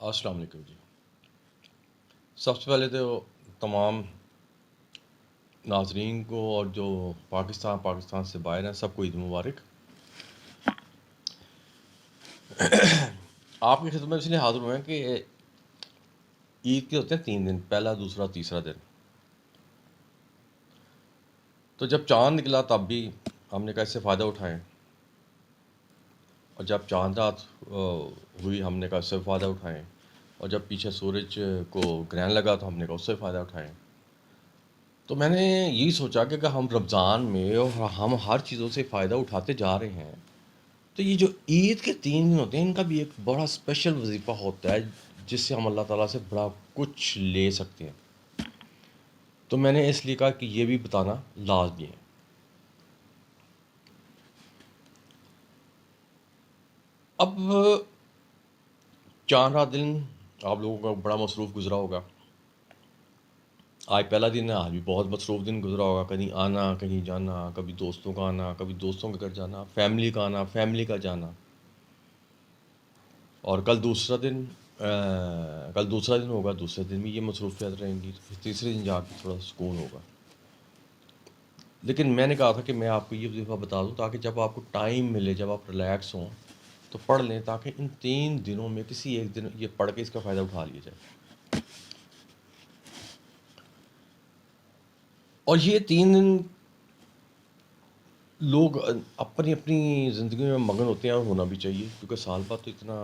السلام علیکم جی. سب سے پہلے تو تمام ناظرین کو اور جو پاکستان سے باہر ہیں سب کو عید مبارک. آپ کی خدمت میں اس لیے حاضر ہوئے ہیں کہ عید کے ہوتے ہیں 3 دن، پہلا دوسرا تیسرا دن. تو جب چاند نکلا تب بھی ہم نے کہا اس سے فائدہ اٹھائیں، اور جب چاند رات ہوئی ہم نے کہا اس سے فائدہ اٹھائیں، اور جب پیچھے سورج کو گرہن لگا تو ہم نے کہا اس سے فائدہ اٹھائیں. تو میں نے یہی سوچا کہ اگر ہم رمضان میں اور ہم ہر چیزوں سے فائدہ اٹھاتے جا رہے ہیں تو یہ جو عید کے 3 دن ہوتے ہیں ان کا بھی ایک بڑا اسپیشل وظیفہ ہوتا ہے جس سے ہم اللہ تعالیٰ سے بڑا کچھ لے سکتے ہیں. تو میں نے اس لیے کہا کہ یہ بھی بتانا لازمی ہے. اب 4 رات دن آپ لوگوں کا بڑا مصروف گزرا ہوگا. آج پہلا دن ہے، آج بھی بہت مصروف دن گزرا ہوگا. کہیں آنا کہیں جانا، کبھی دوستوں کا آنا، کبھی دوستوں کے گھر جانا، فیملی کا آنا، فیملی کا جانا. اور کل دوسرا دن ہوگا، دوسرے دن بھی یہ مصروفیت رہیں گی، پھر تیسرے دن جا کے تھوڑا سکون ہوگا. لیکن میں نے کہا تھا کہ میں آپ کو یہ وظیفہ بتا دوں تاکہ جب آپ کو ٹائم ملے، جب آپ ریلیکس ہوں تو پڑھ لیں، تاکہ ان 3 دنوں میں کسی ایک دن یہ پڑھ کے اس کا فائدہ اٹھا لیا جائے. اور یہ 3 دن لوگ اپنی اپنی زندگی میں مگن ہوتے ہیں، اور ہونا بھی چاہیے کیونکہ سال بعد تو اتنا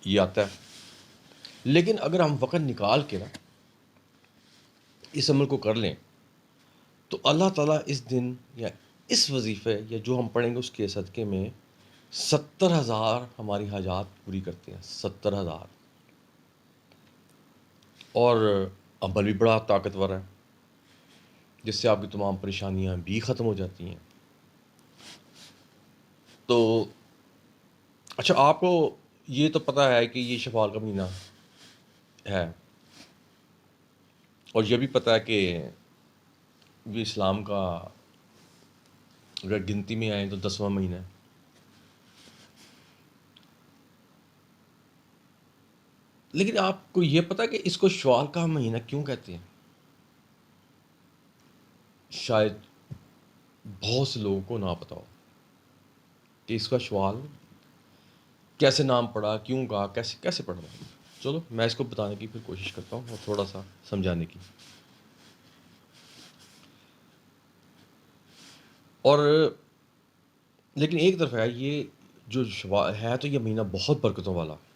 یہ آتا ہے. لیکن اگر ہم وقت نکال کے نا اس عمل کو کر لیں تو اللہ تعالیٰ اس دن یا اس وظیفے یا جو ہم پڑھیں گے اس کے صدقے میں 70,000 ہماری حاجات پوری کرتے ہیں. 70,000. اور عمل بھی بڑا طاقتور ہے جس سے آپ کی تمام پریشانیاں بھی ختم ہو جاتی ہیں. تو اچھا، آپ کو یہ تو پتہ ہے کہ یہ شوال کا مہینہ ہے، اور یہ بھی پتہ ہے کہ یہ اسلام کا اگر گنتی میں آئیں تو 10واں مہینہ ہے. لیکن آپ کو یہ پتہ ہے کہ اس کو شوال کا مہینہ کیوں کہتے ہیں؟ شاید بہت سے لوگوں کو نہ پتہ ہو کہ اس کا شوال کیسے نام پڑا، کیوں کہا، کیسے پڑھا. چلو میں اس کو بتانے کی پھر کوشش کرتا ہوں اور تھوڑا سا سمجھانے کی. اور لیکن ایک طرف ہے، یہ جو شوال ہے تو یہ مہینہ بہت برکتوں والا ہے.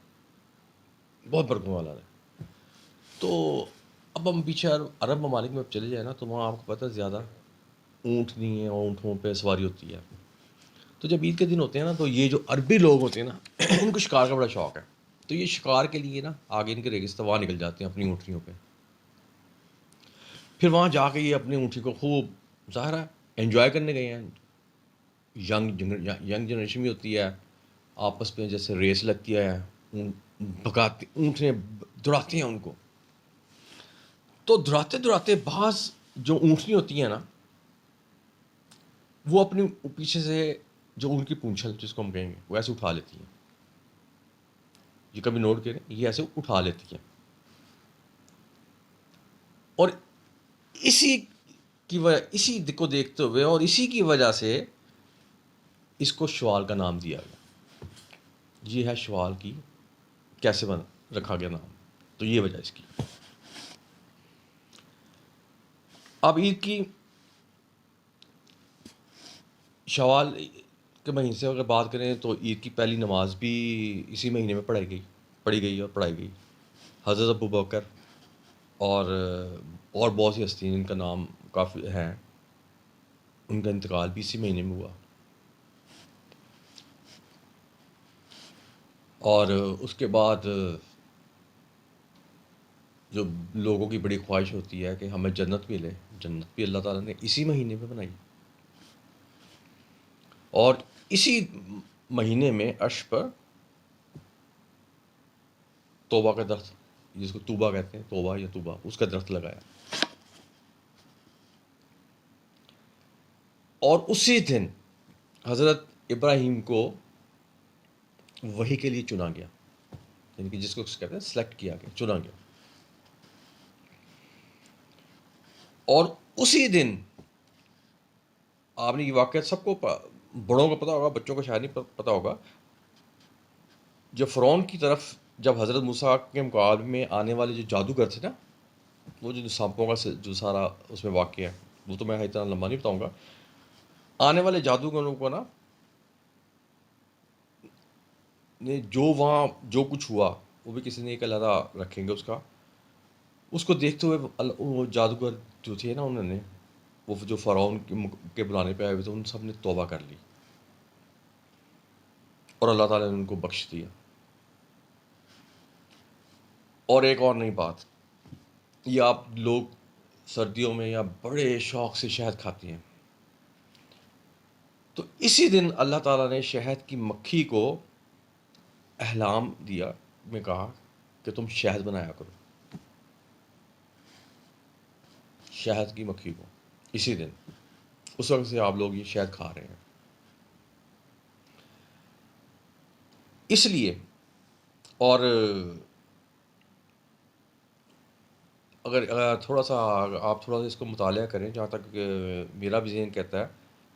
تو اب ہم پیچھے عرب ممالک میں چلے جائیں نا تو وہاں آپ کو پتہ ہے زیادہ اونٹ نہیں ہے، اور اونٹوں پہ سواری ہوتی ہے. تو جب عید کے دن ہوتے ہیں نا تو یہ جو عربی لوگ ہوتے ہیں نا ان کو شکار کا بڑا شوق ہے. تو یہ شکار کے لیے نا آگے ان کے ریگستان وہاں نکل جاتے ہیں اپنی اونٹنیوں پہ. پھر وہاں جا کے یہ اپنی اونٹی کو خوب ظاہر ہے انجوائے کرنے گئے ہیں. ینگ جنریشن بھی ہوتی ہے، آپس میں جیسے ریس لگتی ہے، بھگاتے اونٹیں دوڑاتے ہیں ان کو. تو دوڑاتے بعض جو اونٹنی ہوتی ہیں نا وہ اپنی پیچھے سے جو ان کی پونچھل جس کو ہم کہیں گے وہ ایسے اٹھا لیتی ہیں. یہ کبھی نوٹ کریں، یہ ایسے اٹھا لیتی ہیں. اور اسی کو دیکھتے ہوئے اور اسی کی وجہ سے اس کو شوال کا نام دیا گیا. یہ ہے شوال کی کیسے رکھا گیا نام، تو یہ وجہ اس کی. اب عید کی شوال کے مہینے سے اگر بات کریں تو عید کی پہلی نماز بھی اسی مہینے میں پڑھی گئی. حضرت ابو بکر اور بہت سی ہستیاں جن کا نام کافی ہیں، ان کا انتقال بھی اسی مہینے میں ہوا. اور اس کے بعد جو لوگوں کی بڑی خواہش ہوتی ہے کہ ہمیں جنت ملے، جنت بھی اللہ تعالیٰ نے اسی مہینے میں بنائی. اور اسی مہینے میں عرش پر توبہ کا درخت، جس کو توبہ کہتے ہیں، توبہ اس کا درخت لگایا. اور اسی دن حضرت ابراہیم کو وحی کے لیے چنا گیا. یعنی کہ جس کو کہتے ہیں سلیکٹ کیا گیا، چنا گیا. اور اسی دن آپ نے یہ واقعہ سب کو بڑوں کو پتہ ہوگا، بچوں کو شاید نہیں پتہ ہوگا، جب فرعون کی طرف جب حضرت موسیٰ کے مقابلے میں آنے والے جو جادوگر تھے نا، وہ جو سانپوں کا جو سارا اس میں واقعہ ہے، وہ تو میں اتنا لمبا نہیں بتاؤں گا. آنے والے جادوگروں کو نا جو وہاں جو کچھ ہوا وہ بھی کسی نے ایک علیحدہ رکھیں گے اس کو دیکھتے ہوئے وہ جادوگر جو تھے نا، انہوں نے وہ جو فرعون کے بلانے پہ آئے ہوئے تھے، ان سب نے توبہ کر لی اور اللہ تعالیٰ نے ان کو بخش دیا. اور ایک اور نئی بات، یہ آپ لوگ سردیوں میں یا بڑے شوق سے شہد کھاتے ہیں، تو اسی دن اللہ تعالیٰ نے شہد کی مکھی کو احلام دیا میں کہا کہ تم شہد بنایا کرو، شہد کی مکھی کو اسی دن. اس وقت سے آپ لوگ یہ شہد کھا رہے ہیں. اس لیے، اور اگر تھوڑا سا آپ تھوڑا سا اس کو مطالعہ کریں، جہاں تک میرا بھی ذہن کہتا ہے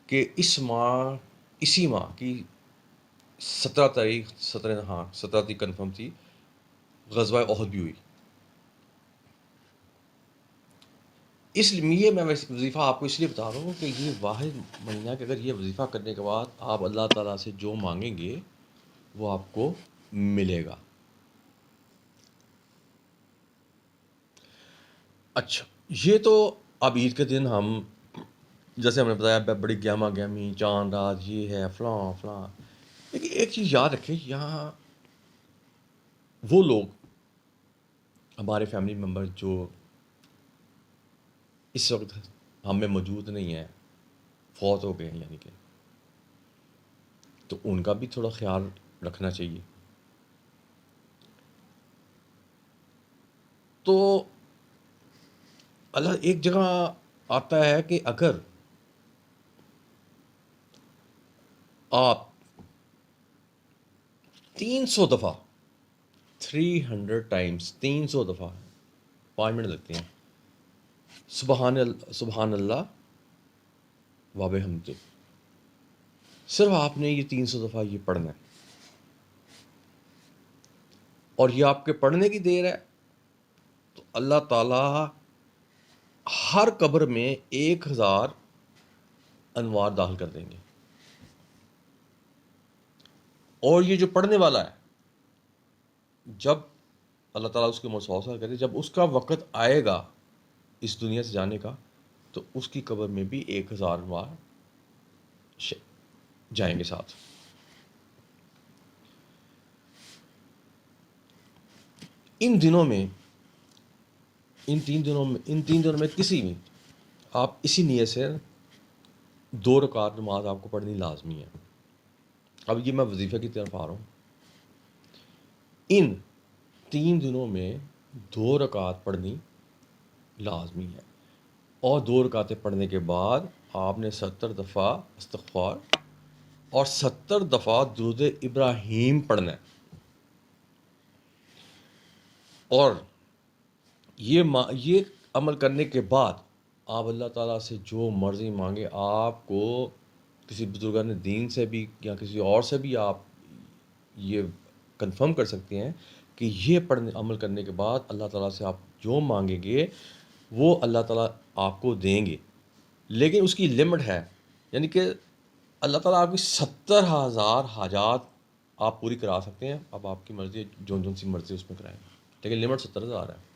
کہ اسی ماہ کی 17 تاریخ کنفرم تھی، غزوہ احد بھی ہوئی. اس لیے میں وظیفہ آپ کو اس لیے بتا رہا ہوں کہ یہ واحد مہینہ کہ اگر یہ وظیفہ کرنے کے بعد آپ اللہ تعالیٰ سے جو مانگیں گے وہ آپ کو ملے گا. اچھا، یہ تو اب عید کے دن ہم جیسے ہم نے بتایا بڑی گہما گہمی چاند رات یہ ہے فلاں فلاں، لیکن ایک چیز یاد رکھیں، یہاں وہ لوگ ہمارے فیملی ممبر جو اس وقت ہم میں موجود نہیں ہیں، فوت ہو گئے ہیں، یعنی کہ تو ان کا بھی تھوڑا خیال رکھنا چاہیے. تو اللہ ایک جگہ آتا ہے کہ اگر آپ 300 دفعہ 300 ٹائمز 300 دفعہ 5 منٹ لگتے ہیں سبحان اللہ و بحمدہ، صرف آپ نے یہ 300 دفعہ یہ پڑھنا ہے، اور یہ آپ کے پڑھنے کی دیر ہے تو اللہ تعالیٰ ہر قبر میں 1000 انوار داخل کر دیں گے. اور یہ جو پڑھنے والا ہے، جب اللہ تعالیٰ اس کے موسوسہ کرے، جب اس کا وقت آئے گا اس دنیا سے جانے کا، تو اس کی قبر میں بھی 1000 انوار جائیں گے ساتھ. ان تین دنوں میں کسی بھی آپ اسی نیت سے 2 رکعت نماز آپ کو پڑھنی لازمی ہے. اب یہ میں وظیفہ کی طرف آ رہا ہوں. ان 3 دنوں میں 2 رکعت پڑھنی لازمی ہے، اور 2 رکعتیں پڑھنے کے بعد آپ نے 70 دفعہ استغفار اور 70 دفعہ درود ابراہیم پڑھنا ہے. اور یہ عمل کرنے کے بعد آپ اللہ تعالیٰ سے جو مرضی مانگے، آپ کو کسی بزرگان دین سے بھی یا کسی اور سے بھی آپ یہ کنفرم کر سکتے ہیں کہ یہ عمل کرنے کے بعد اللہ تعالیٰ سے آپ جو مانگیں گے وہ اللہ تعالیٰ آپ کو دیں گے. لیکن اس کی لمٹ ہے، یعنی کہ اللہ تعالیٰ آپ کی 70,000 حاجات آپ پوری کرا سکتے ہیں. اب آپ کی مرضی ہے، جون سی مرضی اس میں کرائیں، لیکن لمٹ 70,000 ہے.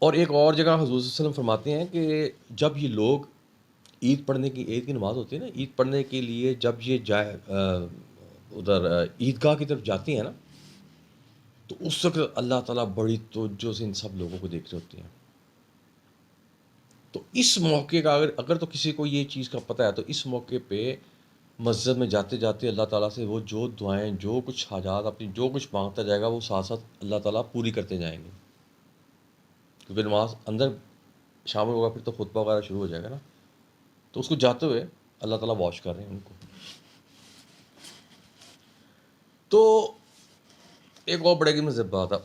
اور ایک اور جگہ حضور صلی اللہ علیہ وسلم فرماتے ہیں کہ جب یہ لوگ عید کی نماز ہوتی ہے نا، عید پڑھنے کے لیے جب یہ جائے ادھر عیدگاہ کی طرف جاتے ہیں نا، تو اس وقت اللہ تعالیٰ بڑی توجہ سے ان سب لوگوں کو دیکھ رہے ہوتے ہیں. تو اس موقع کا اگر تو کسی کو یہ چیز کا پتہ ہے تو اس موقع پہ مسجد میں جاتے جاتے اللہ تعالیٰ سے وہ جو دعائیں، جو کچھ حاجات اپنی جو کچھ مانگتا جائے گا، وہ ساتھ ساتھ اللہ تعالیٰ پوری کرتے جائیں گے. کیونکہ نماز اندر شامل ہوگا، پھر تو خطبہ وغیرہ شروع ہو جائے گا نا، تو اس کو جاتے ہوئے اللہ تعالیٰ واش کر رہے ہیں ان کو. تو ایک اور بڑے کی مزے بات ہے،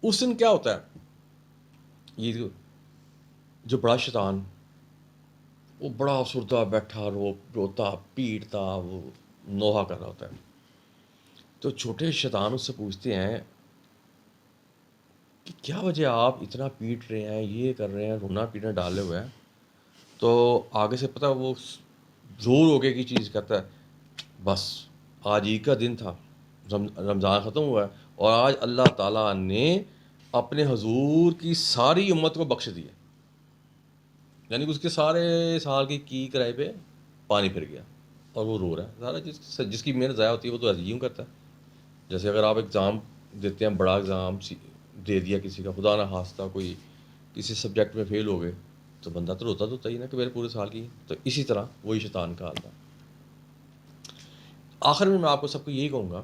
اس دن کیا ہوتا ہے، یہ جو بڑا شیطان وہ بڑا افسردہ بیٹھا روتا پیٹتا وہ نوحہ کر رہا ہوتا ہے، تو چھوٹے شیطان اس سے پوچھتے ہیں کہ کیا وجہ آپ اتنا پیٹ رہے ہیں، یہ کر رہے ہیں، رونا پیٹنا ڈالے ہوئے ہیں. تو آگے سے پتہ وہ زور ہو گیا کی چیز کہتا ہے بس آج عید کا دن تھا، رمضان ختم ہوا ہے اور آج اللہ تعالیٰ نے اپنے حضور کی ساری امت کو بخش دیا، یعنی کہ اس کے سارے سال کی کرائے پہ پانی پھر گیا اور وہ رو رہا ہے. سارا جس کی محنت ضائع ہوتی ہے وہ تو ایسے یوں کرتا ہے. جیسے اگر آپ ایگزام دیتے ہیں، بڑا ایگزام دے دیا کسی کا، خدا نہ خواستہ کوئی کسی سبجیکٹ میں فیل ہو گئے، تو بندہ تو روتا تو ہوتا ہی نا کہ میرے پورے سال کی. تو اسی طرح وہی شیطان کا حال تھا. آخر میں آپ کو سب کو یہی کہوں گا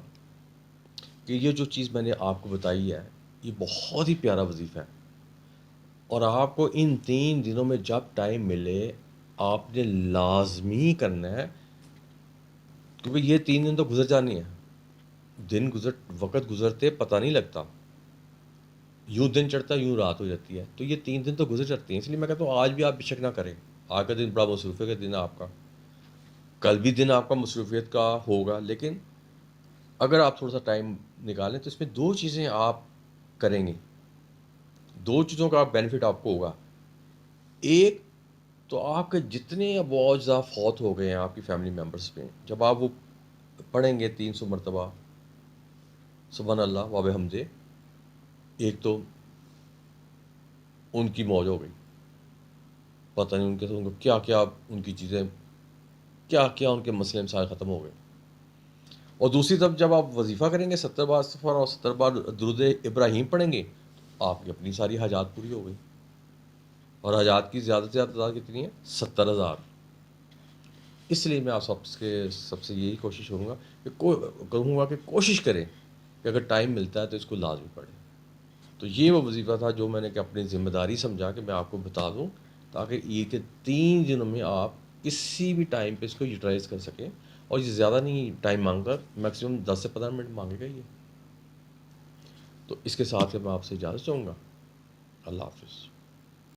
کہ یہ جو چیز میں نے آپ کو بتائی ہے یہ بہت ہی پیارا وظیفہ ہے، اور آپ کو ان 3 دنوں میں جب ٹائم ملے آپ نے لازمی کرنا ہے، کیونکہ یہ 3 دن تو گزر جانی ہے. وقت گزرتے پتہ نہیں لگتا، یوں دن چڑھتا ہے یوں رات ہو جاتی ہے. تو یہ 3 دن تو گزر جاتے ہیں، اس لیے میں کہتا ہوں آج بھی آپ بے شک نہ کریں. آج کا دن بڑا مصروفیت کا دن ہے آپ کا، کل بھی دن آپ کا مصروفیت کا ہوگا، لیکن اگر آپ تھوڑا سا ٹائم نکالیں تو اس میں 2 چیزیں آپ کریں گے، 2 چیزوں کا بینیفٹ آپ کو ہوگا. ایک تو آپ کے جتنے معاوضہ فوت ہو گئے ہیں آپ کی فیملی ممبرس پہ، جب آپ وہ پڑھیں گے 300 مرتبہ سبحان اللہ و بحمدہ، ایک تو ان کی موج ہو گئی، پتہ نہیں ان کے تو کیا کیا ان کی چیزیں، کیا کیا ان کے مسئلے مسائل ختم ہو گئے. اور دوسری طرف جب آپ وظیفہ کریں گے 70 بار استغفار اور 70 بار درود ابراہیم پڑھیں گے، آپ کی اپنی ساری حاجات پوری ہو گئی. اور حاجات کی زیادہ سے زیادہ تعداد کتنی ہے؟ 70,000. اس لیے میں آپ سب سے یہی کوشش کروں گا کہ کوشش کریں کہ اگر ٹائم ملتا ہے تو اس کو لازمی پڑھیں. تو یہ وہ وظیفہ تھا جو میں نے کہ اپنی ذمہ داری سمجھا کہ میں آپ کو بتا دوں، تاکہ عید کے 3 دنوں میں آپ کسی بھی ٹائم پہ اس کو یوٹیلائز کر سکیں. اور یہ زیادہ نہیں ٹائم مانگا، میکسیمم 10 سے 15 منٹ مانگے گا یہ. تو اس کے ساتھ میں آپ سے اجازت چاہوں گا. اللہ حافظ.